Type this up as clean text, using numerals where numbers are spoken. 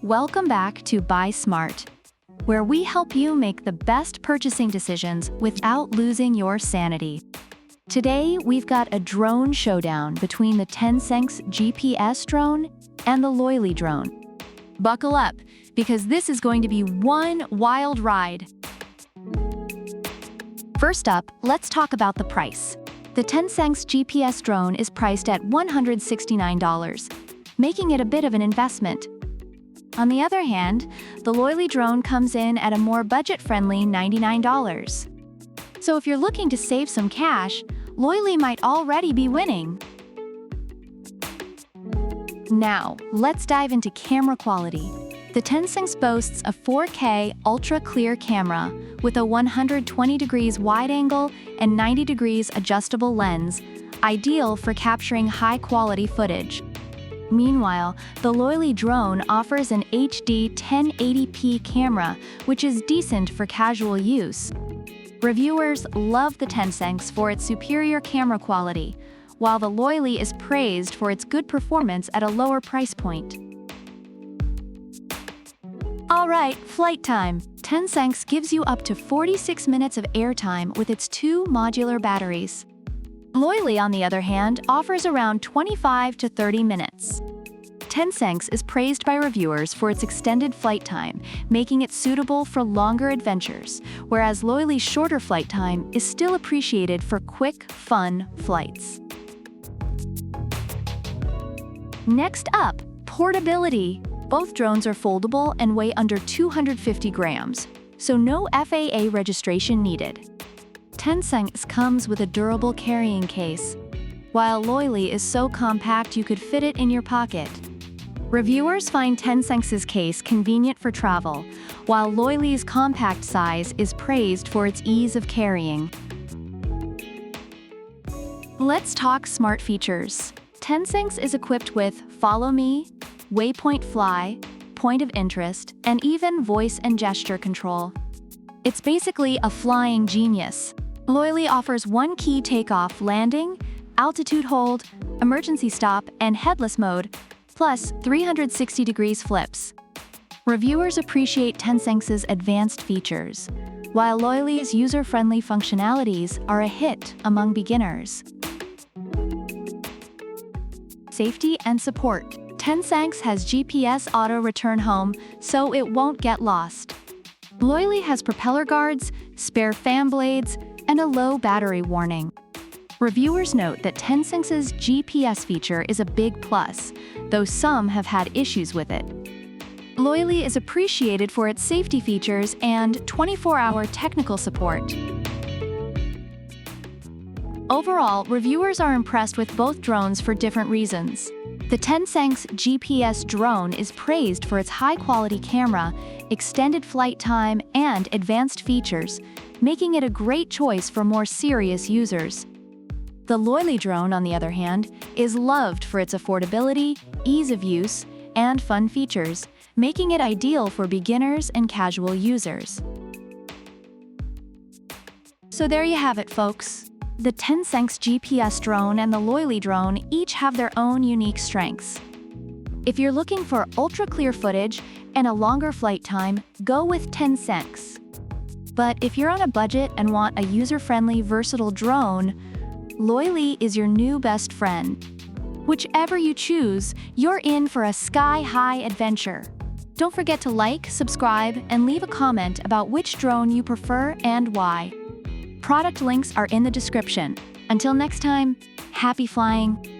Welcome back to Buy Smart, where we help you make the best purchasing decisions without losing your sanity. Today, we've got a drone showdown between the TENSSENX GPS drone and the Loiley drone. Buckle up, because this is going to be one wild ride. First up, let's talk about the price. The TENSSENX GPS drone is priced at $169, making it a bit of an investment. On the other hand, the Loiley drone comes in at a more budget-friendly $99. So if you're looking to save some cash, Loiley might already be winning. Now, let's dive into camera quality. The TENSSENX boasts a 4K ultra-clear camera with a 120 degrees wide angle and 90 degrees adjustable lens, ideal for capturing high-quality footage. Meanwhile, the Loiley drone offers an HD 1080p camera, which is decent for casual use. Reviewers love the TENSSENX for its superior camera quality, while the Loiley is praised for its good performance at a lower price point. Alright, flight time. TENSSENX gives you up to 46 minutes of airtime with its two modular batteries. Loiley, on the other hand, offers around 25 to 30 minutes. TENSSENX is praised by reviewers for its extended flight time, making it suitable for longer adventures, whereas Loiley's shorter flight time is still appreciated for quick, fun flights. Next up, portability. Both drones are foldable and weigh under 250 grams, so no FAA registration needed. TENSSENX comes with a durable carrying case, while Loiley is so compact you could fit it in your pocket. Reviewers find TENSSENX's case convenient for travel, while Loiley's compact size is praised for its ease of carrying. Let's talk smart features. TENSSENX is equipped with Follow Me, Waypoint Fly, Point of Interest, and even voice and gesture control. It's basically a flying genius. Loiley offers one-key takeoff landing, altitude hold, emergency stop, and headless mode, plus 360 degrees flips. Reviewers appreciate TENSSENX's advanced features, while Loiley's user-friendly functionalities are a hit among beginners. Safety and support. TENSSENX has GPS auto return home, so it won't get lost. Loiley has propeller guards, spare fan blades, and a low battery warning. Reviewers note that TENSSENX's GPS feature is a big plus, though some have had issues with it. Loiley is appreciated for its safety features and 24-hour technical support. Overall, reviewers are impressed with both drones for different reasons. The TENSSENX GPS drone is praised for its high-quality camera, extended flight time, and advanced features, making it a great choice for more serious users. The Loiley drone, on the other hand, is loved for its affordability, ease of use, and fun features, making it ideal for beginners and casual users. So there you have it, folks. The TENSSENX GPS drone and the Loiley drone each have their own unique strengths. If you're looking for ultra-clear footage and a longer flight time, go with TENSSENX. But if you're on a budget and want a user-friendly, versatile drone, Loiley is your new best friend. Whichever you choose, you're in for a sky-high adventure. Don't forget to like, subscribe, and leave a comment about which drone you prefer and why. Product links are in the description. Until next time, happy flying!